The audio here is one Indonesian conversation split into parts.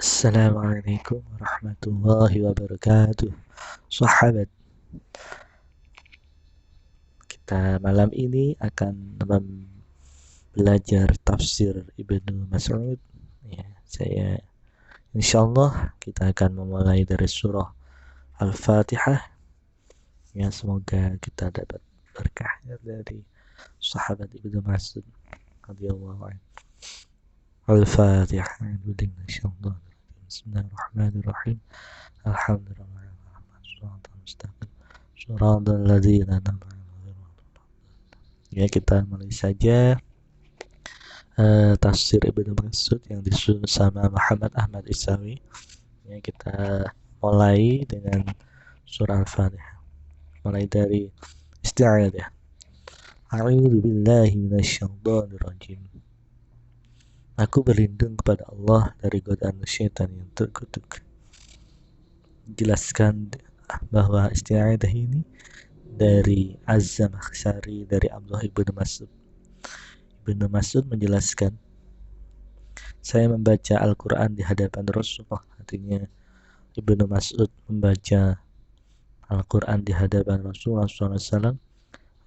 Assalamualaikum warahmatullahi wabarakatuh. Sahabat, kita malam ini akan belajar tafsir Ibnu Mas'ud. Ya, insyaallah kita akan memulai dari surah Al-Fatihah. Ya, semoga kita dapat berkah dari sahabat Ibnu Mas'ud radhiyallahu anhu. Al-Fatihah. Bismillahirrahmanirrahim. Alhamdulillah. Ya, kita mulai saja tafsir Ibnu Mas'ud yang disusun sama Muhammad Ahmad Isawi. Ya, kita mulai dengan surah Al-Fatihah. Mulai dari isti'adzah. A'udzu billahi minasyaitonir rajim. Aku berlindung kepada Allah dari godaan syaitan yang terkutuk. Jelaskan bahwa isti'adzah ini dari Az-Zamakhsyari dari Abdullah ibnu Mas'ud. Ibnu Mas'ud menjelaskan, saya membaca Al-Quran di hadapan Rasulullah. Artinya Ibnu Mas'ud membaca Al-Quran di hadapan Rasulullah SAW.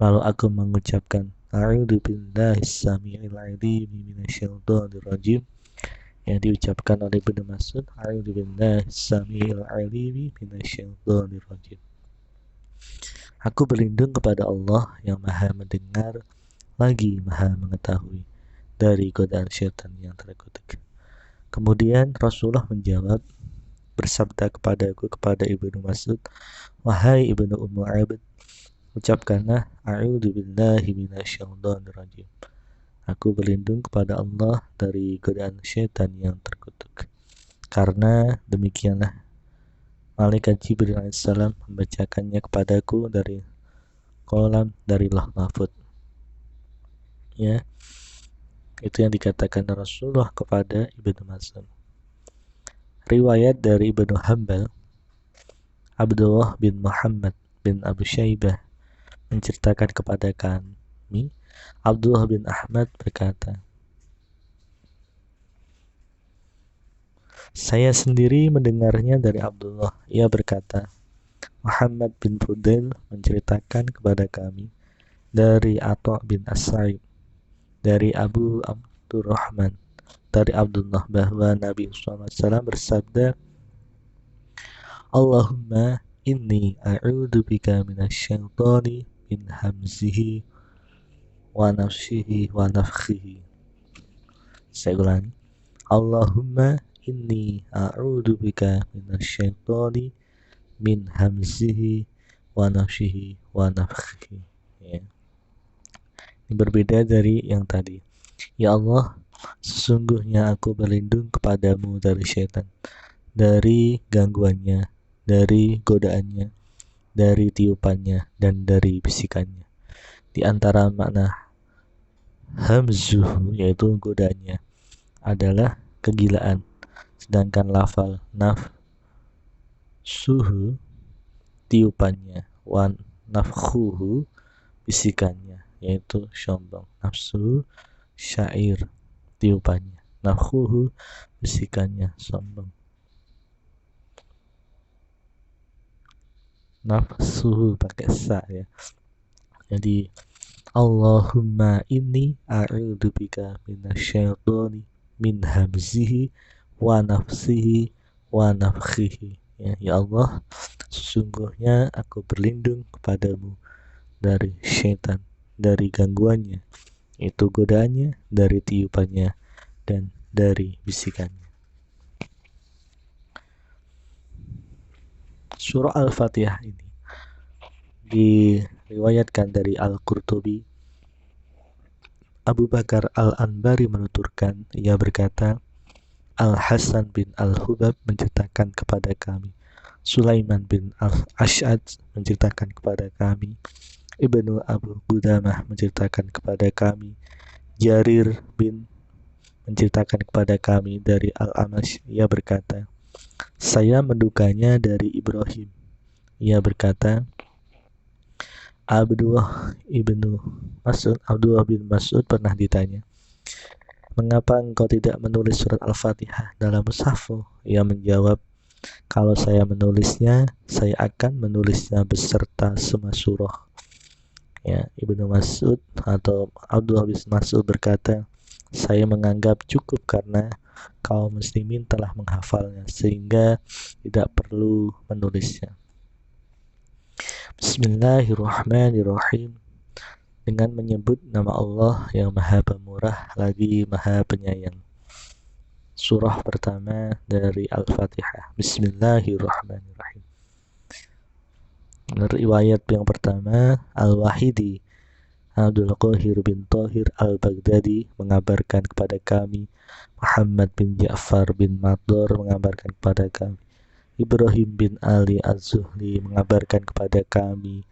Lalu aku mengucapkan A'udzu billahi samii'il 'aliim minasyaitonir rajim, yang diucapkan oleh Ibnu Mas'ud. A'udzu billahi samii'il 'aliim minasyaitonir rajim. Aku berlindung kepada Allah yang Maha mendengar lagi Maha mengetahui dari godaan syaitan yang terkutuk. Kemudian Rasulullah menjawab, bersabda kepadaku, kepada Ibnu Mas'ud, wahai Ibnu Ummu Abd, ucapkanlah A'udzu billahi minasyaitonir rajim. Aku berlindung kepada Allah dari godaan syaitan yang terkutuk. Karena demikianlah malaikat Jibril alaihissalam membacakannya kepadaku dari kolam dari Lauh Mahfuz. Ya, itu yang dikatakan Rasulullah kepada Ibnu Mas'ud. Riwayat dari Ibnu Hanbal, Abdullah bin Muhammad bin Abu Syaibah menceritakan kepada kami, Abdullah bin Ahmad berkata, saya sendiri mendengarnya dari Abdullah. Ia berkata, Muhammad bin Fudail menceritakan kepada kami dari Atha bin As-Sa'id, dari Abu Abdurrahman, dari Abdullah, bahwa Nabi SAW bersabda, Allahumma inni a'udzu bika minasyaitani min hamzihi wa nafsihi wa nafthihi. Saya ulangi. Allahumma inni a'udzu bika minasyaitani min hamzihi wa nafsihi wa nafthihi. Ya. Ini berbeda dari yang tadi. Ya Allah, sesungguhnya aku berlindung kepadamu dari syaitan, dari gangguannya, dari godaannya, dari tiupannya, dan dari bisikannya. Di antara makna hamzuh, yaitu godaannya, adalah kegilaan, sedangkan lafal nafsuhu, tiupannya, wan nafkhuhu, bisikannya, yaitu sombong. Nafsu syair, tiupannya, nafkhuhu, bisikannya, sombong. Nafsuhu pakai sa, ya. Jadi Allahumma inni a'udzu bika minasyaitani min hamzihi wa nafsihi wa nafthihi. Ya Allah, sesungguhnya aku berlindung kepadamu dari syaitan, dari gangguannya, itu godaannya, dari tiupannya, dan dari bisikannya. Surah Al-Fatihah ini diriwayatkan dari Al-Qurtubi. Abu Bakar Al-Anbari menuturkan, ia berkata, Al-Hasan bin Al-Hubab menceritakan kepada kami, Sulaiman bin Al-Ash'ad menceritakan kepada kami, Ibnu Abu Qudamah menceritakan kepada kami, Jarir bin menceritakan kepada kami dari Al-Amash, ia berkata, saya mendukanya dari Ibrahim. Ia berkata, Abdullah bin Mas'ud pernah ditanya, mengapa engkau tidak menulis surat Al-Fatihah dalam mushafmu? Ia menjawab, kalau saya menulisnya, saya akan menulisnya beserta semua surah. Ya, Ibnu Mas'ud atau Abdullah bin Mas'ud berkata, saya menganggap cukup karena kaum muslimin telah menghafalnya sehingga tidak perlu menulisnya. Bismillahirrahmanirrahim. Dengan menyebut nama Allah yang Maha Pemurah lagi Maha Penyayang. Surah pertama dari Al-Fatihah. Bismillahirrahmanirrahim. Riwayat yang pertama, Al-Wahidi Abdul Qahir bin Thahir Al-Baghdadi mengabarkan kepada kami, Muhammad bin Ja'far bin Mador mengabarkan kepada kami, Ibrahim bin Ali Az-Zuhli mengabarkan kepada kami,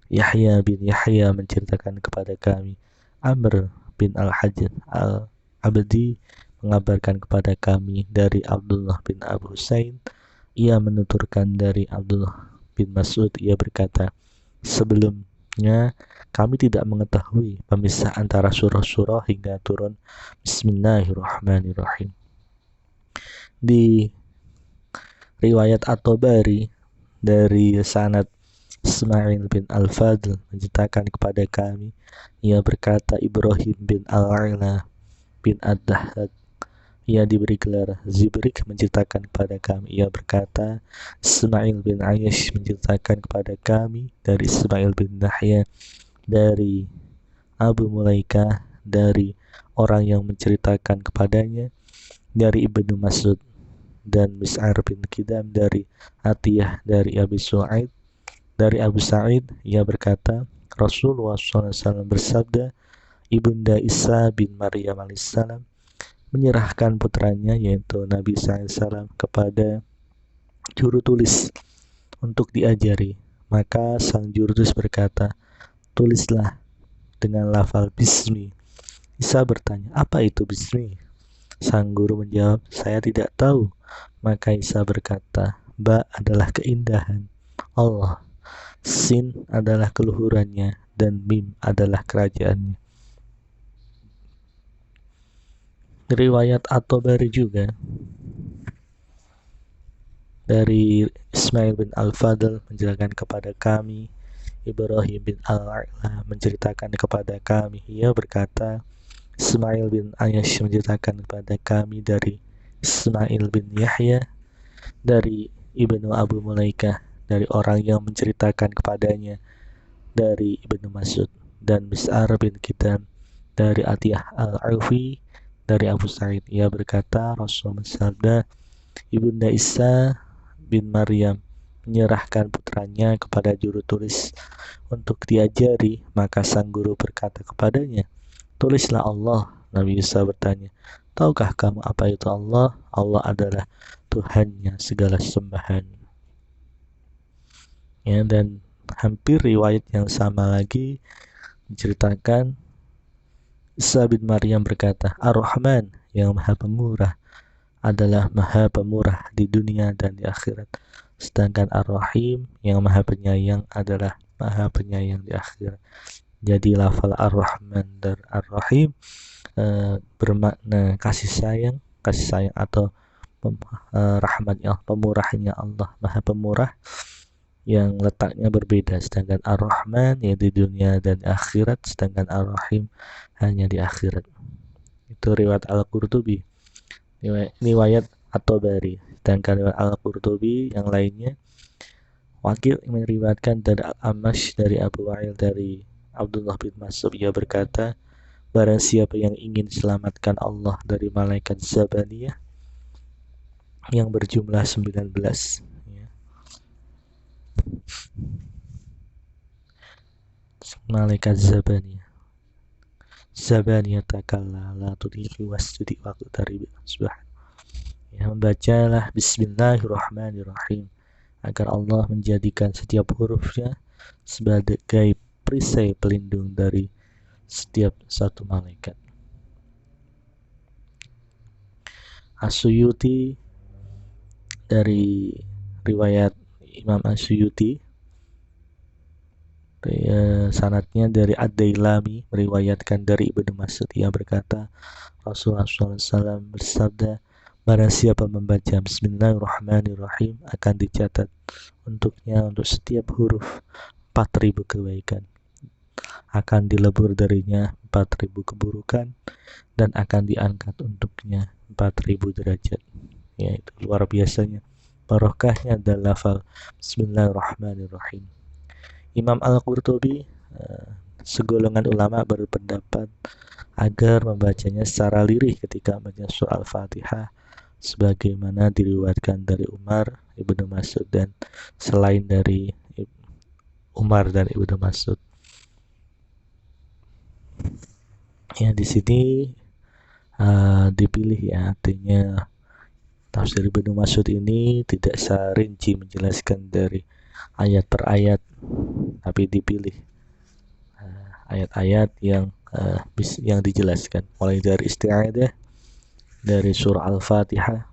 Yahya bin Yahya menceritakan kepada kami, Amr bin Al-Hajj Al-Abdi mengabarkan kepada kami dari Abdullah bin Abu Husain. Ia menuturkan dari Abdullah bin Mas'ud, ia berkata, sebelumnya kami tidak mengetahui pemisah antara surah-surah hingga turun Bismillahirrahmanirrahim. Di riwayat At-Tabari dari sanad Ismail bin Al-Fadl menceritakan kepada kami, ia berkata, Ibrahim bin Al-Ala bin Ad-Dahad, ia diberi gelar Zibrik, menceritakan kepada kami, ia berkata, Ismail bin Ayyash menceritakan kepada kami dari Ismail bin Nahya dari Abu Mulaika dari orang yang menceritakan kepadanya dari Ibnu Mas'ud, dan Mis'ar bin Kidam dari Atiyah dari Abi Su'aid dari Abu Sa'id, ia berkata, Rasulullah SAW bersabda, Ibunda Isa bin Maryam alaihissalam menyerahkan putranya yaitu Nabi SAW kepada juru tulis untuk diajari. Maka sang juru tulis berkata, tulislah dengan lafal Bismi. Isa bertanya, apa itu Bismi? Sang guru menjawab, saya tidak tahu. Maka Isa berkata, Ba adalah keindahan Allah, Sin adalah keluhurannya, dan Mim adalah kerajaannya. Riwayat At-Tabari juga dari Ismail bin Al-Fadl menjelaskan kepada kami, Ibrahim bin Al-A'la menceritakan kepada kami, ia berkata, Ismail bin Ayyash menceritakan kepada kami dari Ismail bin Yahya dari Ibnu Abu Mulaika dari orang yang menceritakan kepadanya dari Ibnu Mas'ud, dan Mis'ar bin Kidam dari Atiyah Al-Aufi dari Abu Sa'id, ia berkata, Rasul bersabda, Ibunda Isa bin Maryam menyerahkan putranya kepada juru tulis untuk diajari, maka sang guru berkata kepadanya, tulislah Allah. Nabi Isa bertanya, tahukah kamu apa itu Allah? Allah adalah Tuhannya segala sembahan. Ya, dan hampir riwayat yang sama lagi menceritakan Isa bin Maryam berkata, Ar-Rahman yang Maha Pemurah adalah Maha Pemurah di dunia dan di akhirat, sedangkan Ar-Rahim yang Maha Penyayang adalah Maha Penyayang di akhirat. Jadi lafal Ar-Rahman dan Ar-Rahim bermakna kasih sayang atau rahmatnya, pemurahnya Allah, Maha Pemurah yang letaknya berbeda, sedangkan Ar-Rahman yang di dunia dan di akhirat, sedangkan Ar-Rahim hanya di akhirat. Itu riwayat Al-Qurtubi, riwayat At-Tabari. Sedangkan riwayat Al-Qurtubi yang lainnya, Wakil meriwayatkan dari Al-Amash dari Abu Wa'il dari Abdullah bin Mas'ud, ia berkata, barang siapa yang ingin diselamatkan Allah dari malaikat Zabaniyah yang berjumlah 19, ya. Malaikat Zabaniyah takalla la tudhiqi wasjudi waqtu tarib subhan. Ya, membacalah Bismillahirrahmanirrahim agar Allah menjadikan setiap hurufnya sebagai perisai pelindung dari setiap satu malaikat. As-Suyuti dari riwayat Imam As-Suyuti Sanadnya dari Ad-Dailami meriwayatkan dari Ibnu Mas'ud, ia berkata, Rasulullah SAW bersabda, barang siapa membaca Bismillahirrahmanirrahim akan dicatat untuknya untuk setiap huruf 4.000 kebaikan, akan dilebur darinya 4.000 keburukan, dan akan diangkat untuknya 4.000 derajat. Ya, itu luar biasanya barokahnya adalah lafal Bismillahirrahmanirrahim. Imam Al-Qurtubi, segolongan ulama berpendapat agar membacanya secara lirih ketika membaca surah Al-Fatihah, sebagaimana diriwayatkan dari Umar, Ibnu Mas'ud, dan selain dari Umar dan Ibnu Mas'ud. Ya, di sini dipilih ya, artinya tafsir Ibnu Mas'ud ini tidak serinci menjelaskan dari ayat per ayat, tapi dipilih ayat-ayat yang dijelaskan, mulai dari isti'adah dari surah Al-Fatihah.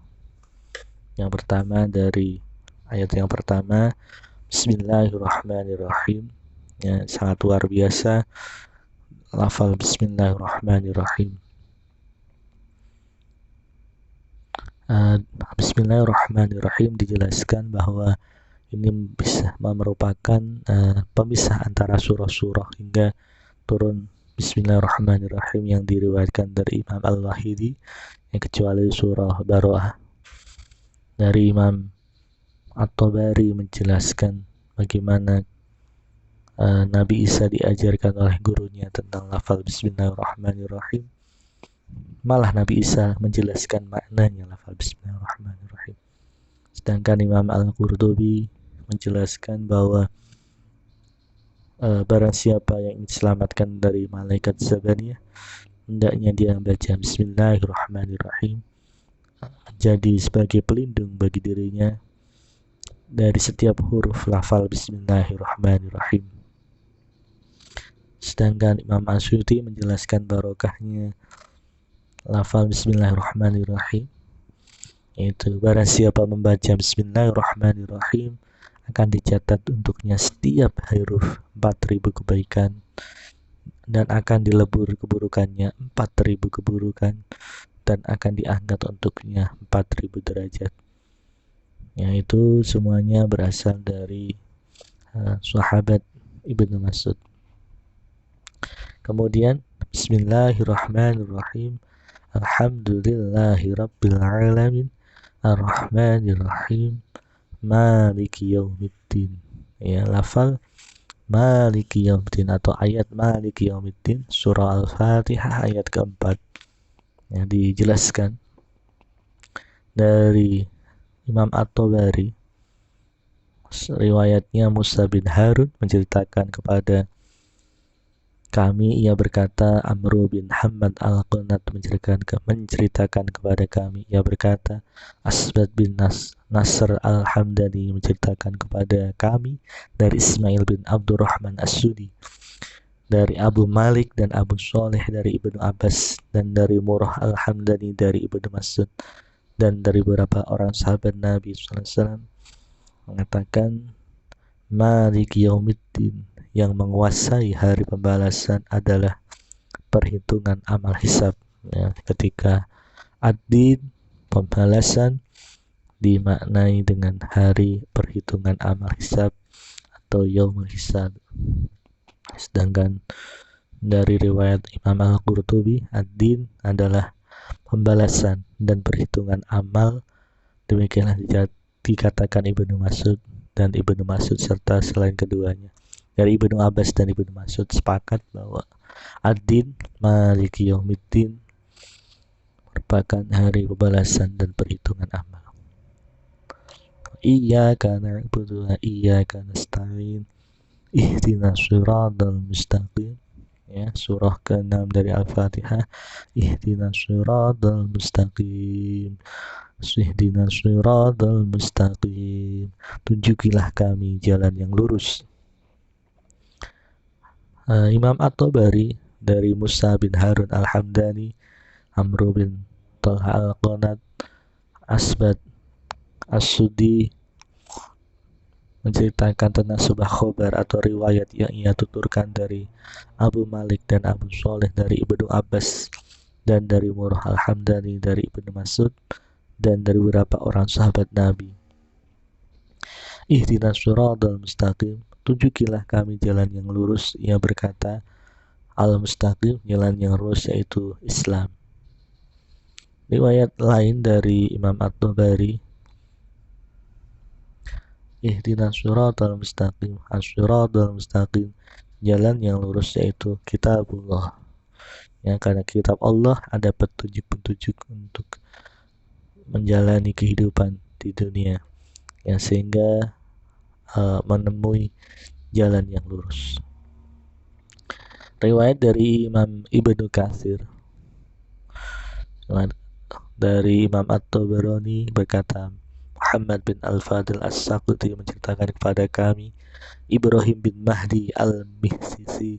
Yang pertama, dari ayat yang pertama, Bismillahirrahmanirrahim, ya, sangat luar biasa lafal Bismillahirrahmanirrahim. Bismillahirrahmanirrahim dijelaskan bahwa ini bisa merupakan pemisah antara surah-surah hingga turun Bismillahirrahmanirrahim yang diriwayatkan dari Imam Al-Wahidi, yang kecuali surah Baroah. Dari Imam At-Tabari menjelaskan bagaimana Nabi Isa diajarkan oleh gurunya tentang lafal Bismillahirrahmanirrahim. Malah Nabi Isa menjelaskan maknanya lafal Bismillahirrahmanirrahim. Sedangkan Imam Al-Qurtubi menjelaskan bahwa barang siapa yang ingin diselamatkan dari malaikat Zabaniyah, hendaknya dia membaca Bismillahirrahmanirrahim, jadi sebagai pelindung bagi dirinya dari setiap huruf lafal Bismillahirrahmanirrahim. Sedangkan Imam Asyuti menjelaskan barokahnya lafal Bismillahirrahmanirrahim, yaitu barang siapa membaca Bismillahirrahmanirrahim akan dicatat untuknya setiap huruf 4.000 kebaikan, dan akan dilebur keburukannya 4.000 keburukan, dan akan diangkat untuknya 4.000 derajat. Yaitu semuanya berasal dari sahabat Ibnu Mas'ud. Kemudian Bismillahirrahmanirrahim, Alhamdulillahi Rabbil Alamin, Ar-Rahmanirrahim, Maliki Yaumiddin. Ya, lafal Maliki Yaumiddin atau ayat Maliki Yaumiddin, surah Al-Fatihah ayat keempat. Ya, dijelaskan dari Imam At-Tabari, riwayatnya Musa bin Harun menceritakan kepada kami, ia berkata, Amru bin Hamad Al-Qunat menceritakan kepada kami, ia berkata, Asbad bin Nasr Al-Hamdani menceritakan kepada kami dari Ismail bin Abdurrahman As-Sudi, dari Abu Malik dan Abu Sholeh dari Ibnu Abbas, dan dari Murrah Al-Hamdani dari Ibnu Mas'ud, dan dari beberapa orang sahabat Nabi SAW mengatakan, Maliki Yaumiddin, yang menguasai hari pembalasan adalah perhitungan amal hisab. Ya, ketika ad-din, pembalasan, dimaknai dengan hari perhitungan amal hisab atau yaumul hisab. Sedangkan dari riwayat Imam Al-Qurtubi, ad-din adalah pembalasan dan perhitungan amal. Demikianlah dikatakan Ibnu Mas'ud dan Ibnu Mas'ud serta selain keduanya. Dari Ibnu Abbas dan Ibnu Mas'ud sepakat bahwa ad-din, Maliki Yaumiddin, merupakan hari pembalasan dan perhitungan amal. Iyyaka na'budu wa iyyaka nasta'in, ihdinas siratal mustaqim. Ya, surah ke-6 dari Al-Fatihah, ihdinas siratal mustaqim, ihdinas siratal mustaqim, tunjukilah kami jalan yang lurus. Imam At-Tabari dari Musa bin Harun Al-Hamdani, Amru bin Talha Al-Qunat, Asbad As-Sudi, menceritakan tentang sebuah khobar atau riwayat yang ia tuturkan dari Abu Malik dan Abu Sholeh dari Ibnu Abbas dan dari Murrah Al-Hamdani dari Ibnu Mas'ud dan dari beberapa orang sahabat Nabi. Ihdinas siratal mustaqim, tunjukilah kami jalan yang lurus. Ia berkata, al-mustaqim, jalan yang lurus yaitu Islam. Riwayat lain dari Imam At-Tabari, ihdinas siratal mustaqim, as-siratal mustaqim, jalan yang lurus yaitu kitabullah. Ya, karena kitab Allah ada petunjuk-petunjuk untuk menjalani kehidupan di dunia, ya, sehingga menemui jalan yang lurus. Riwayat dari Imam Ibnu Katsir dari Imam At-Tabarani berkata, Muhammad bin Al-Fadil As-Saquti menceritakan kepada kami, Ibrahim bin Mahdi Al-Mihsisi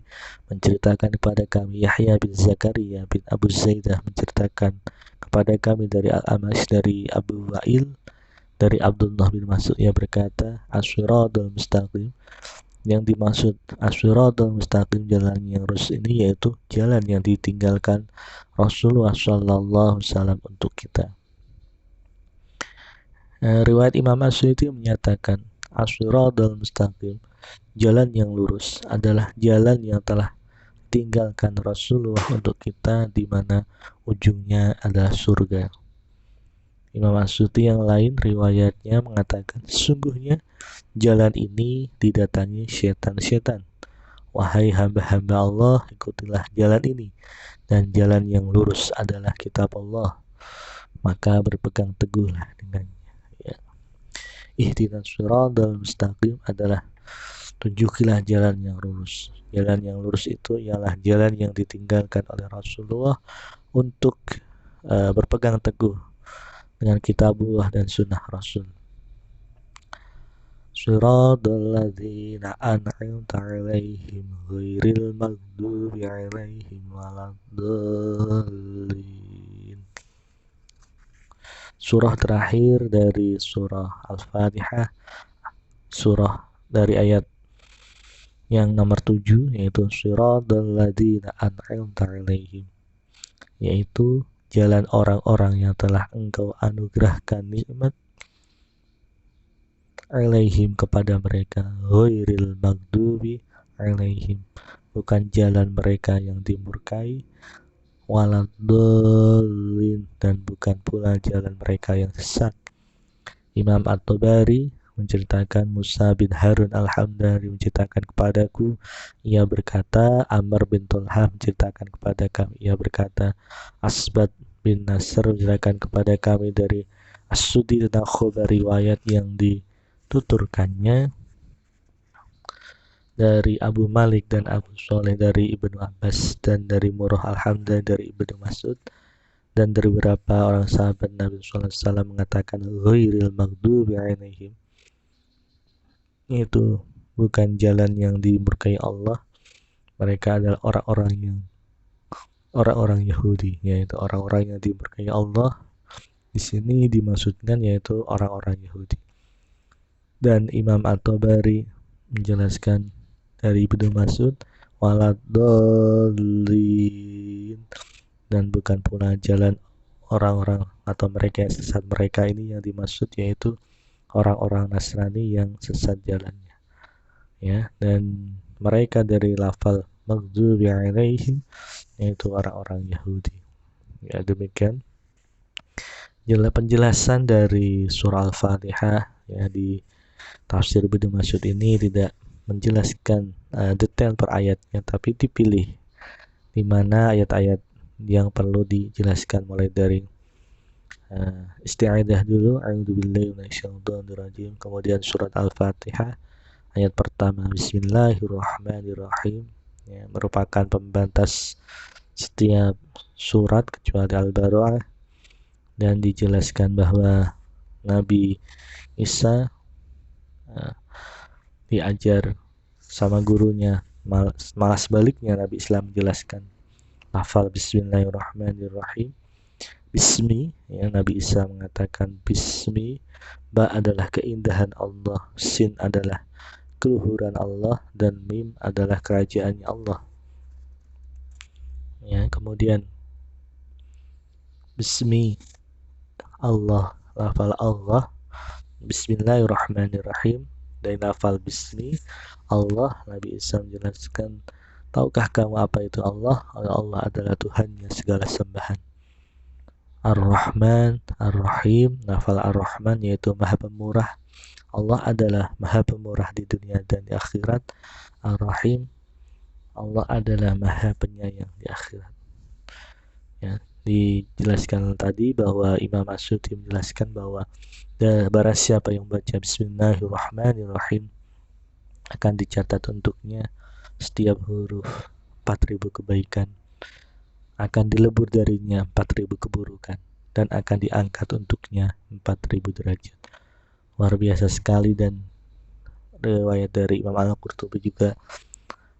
menceritakan kepada kami, Yahya bin Zakaria bin Abu Zaidah menceritakan kepada kami dari Al-Amash dari Abu Wa'il dari Abdullah bin Mas'ud. Ia berkata, As-siratal mustaqim, yang dimaksud as-siratal mustaqim, jalan yang lurus ini yaitu jalan yang ditinggalkan Rasulullah SAW untuk kita. Riwayat Imam As-Suyuti menyatakan as-siratal mustaqim, jalan yang lurus adalah jalan yang telah tinggalkan Rasulullah untuk kita, di mana ujungnya adalah surga. Imam As-Suyuti yang lain riwayatnya mengatakan, sesungguhnya jalan ini didatangi setan-setan. Wahai hamba-hamba Allah, ikutilah jalan ini, dan jalan yang lurus adalah kitab Allah, maka berpegang teguhlah dengannya. Ya. Ihdinas siratal mustaqim adalah tunjukilah jalan yang lurus. Jalan yang lurus itu ialah jalan yang ditinggalkan oleh Rasulullah untuk berpegang teguh dengan kitabullah dan sunnah Rasul. Siratal ladzina an'amta 'alaihim ghairil maghdubi 'alaihim waladdallin. Surah terakhir dari surah Al-Fatihah, surah dari ayat yang nomor 7, yaitu Siratal ladzina an'amta 'alaihim, yaitu jalan orang-orang yang telah Engkau anugerahkan nikmat, alaihim kepada mereka, ghairil maghdubi alaihim, bukan jalan mereka yang dimurkai, waladdallin, dan bukan pula jalan mereka yang sesat. Imam At-Tabari menceritakan, Musa bin Harun Al-Hamdani menceritakan kepadaku, ia berkata, Amr bin Tulhah menceritakan kepada kami, ia berkata, Asbat bin Nasr menceritakan kepada kami dari As-Sudi tentang khobar riwayat yang dituturkannya dari Abu Malik dan Abu Sholeh dari Ibnu Abbas dan dari Murrah Al-Hamdani dari Ibnu Mas'ud dan dari beberapa orang sahabat Nabi SAW mengatakan, ghairil maghdubi 'alaihim, itu bukan jalan yang dimurkai Allah, mereka adalah orang-orang Yahudi, yaitu orang-orang yang dimurkai Allah. Di sini dimaksudkan yaitu orang-orang Yahudi. Dan Imam At-Tabari menjelaskan dari Ibnu Mas'ud, waladdallin, dan bukan pula jalan orang-orang atau mereka yang sesat. Mereka ini yang dimaksud yaitu orang-orang Nasrani yang sesat jalannya, ya. Dan mereka dari lafal maghdubi 'alaihim, yaitu orang-orang Yahudi. Ya, demikian penjelasan dari surah Al-Fatihah. Ya, di tafsir Ibnu Mas'ud ini tidak menjelaskan detail per ayatnya, tapi dipilih di mana ayat-ayat yang perlu dijelaskan, mulai dari isti'adah dulu, a'udzubillahi minasyaitonirrajim, kemudian surat Al-Fatihah ayat pertama, bismillahirrahmanirrahim, ya, merupakan pembatas setiap surat kecuali Al-Baqarah, dan dijelaskan bahwa Nabi Isa diajar sama gurunya, malah sebaliknya Nabi Islam menjelaskan lafal bismillahirrahmanirrahim, Bismi, ya, Nabi Isa mengatakan Bismi. Ba adalah keindahan Allah, Sin adalah keluhuran Allah, dan Mim adalah kerajaannya Allah. Ya, kemudian Bismi Allah, lafal Allah, Bismillahirrahmanirrahim. Dari lafal Bismi Allah, Nabi Isa menjelaskan, tahukah kamu apa itu Allah? Allah adalah Tuhannya segala sembahan. Ar-Rahman, Ar-Rahim, lafal Ar-Rahman yaitu Maha Pemurah. Allah adalah Maha Pemurah di dunia dan di akhirat. Ar-Rahim, Allah adalah Maha Penyayang di akhirat. Ya, dijelaskan tadi bahwa Imam Asy'uti menjelaskan bahwa barang siapa yang baca Bismillahirrahmanirrahim akan dicatat untuknya setiap huruf 4.000 kebaikan, akan dilebur darinya 4.000 keburukan, dan akan diangkat untuknya 4.000 derajat. Luar biasa sekali. Dan riwayat dari Imam Al-Qurtubi juga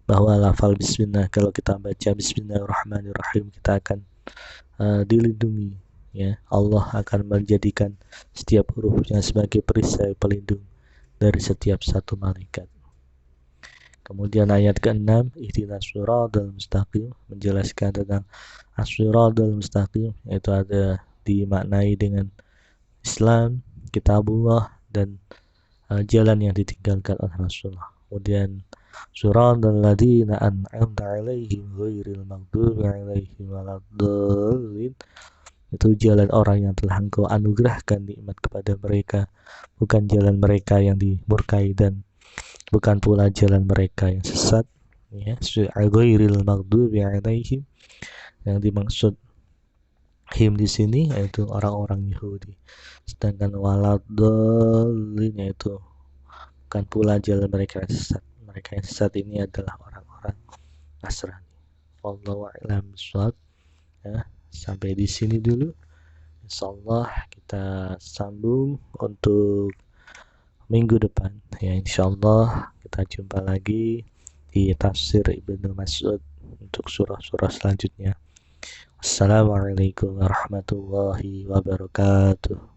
bahwa lafal bismillah, kalau kita baca Bismillahirrahmanirrahim, kita akan dilindungi, ya. Allah akan menjadikan setiap hurufnya sebagai perisai pelindung dari setiap satu malaikat. Kemudian ayat ke-6, ihdinas shiratal mustaqim, menjelaskan tentang as-shiratal mustaqim, yaitu ada dimaknai dengan Islam, kitabullah, dan jalan yang ditinggalkan oleh Rasulullah. Kemudian shiratal ladzina an'amta 'alaihim ghairil maghdubi 'alaihim waladdallin, itu jalan orang yang telah Engkau anugerahkan nikmat kepada mereka, bukan jalan mereka yang dimurkai, dan bukan pula jalan mereka yang sesat. Ya, ghairil maghdubi 'alaihim, yang dimaksud him di sini yaitu orang-orang Yahudi. Sedangkan waladdallin yaitu bukan pula jalan mereka yang sesat. Mereka yang sesat ini adalah orang-orang Nasrani. Wallahu a'lam bishawab. Ya, sampai di sini dulu. Insyaallah kita sambung untuk minggu depan. Ya, insyaallah kita jumpa lagi di tafsir Ibnu Mas'ud untuk surah-surah selanjutnya. Assalamualaikum warahmatullahi wabarakatuh.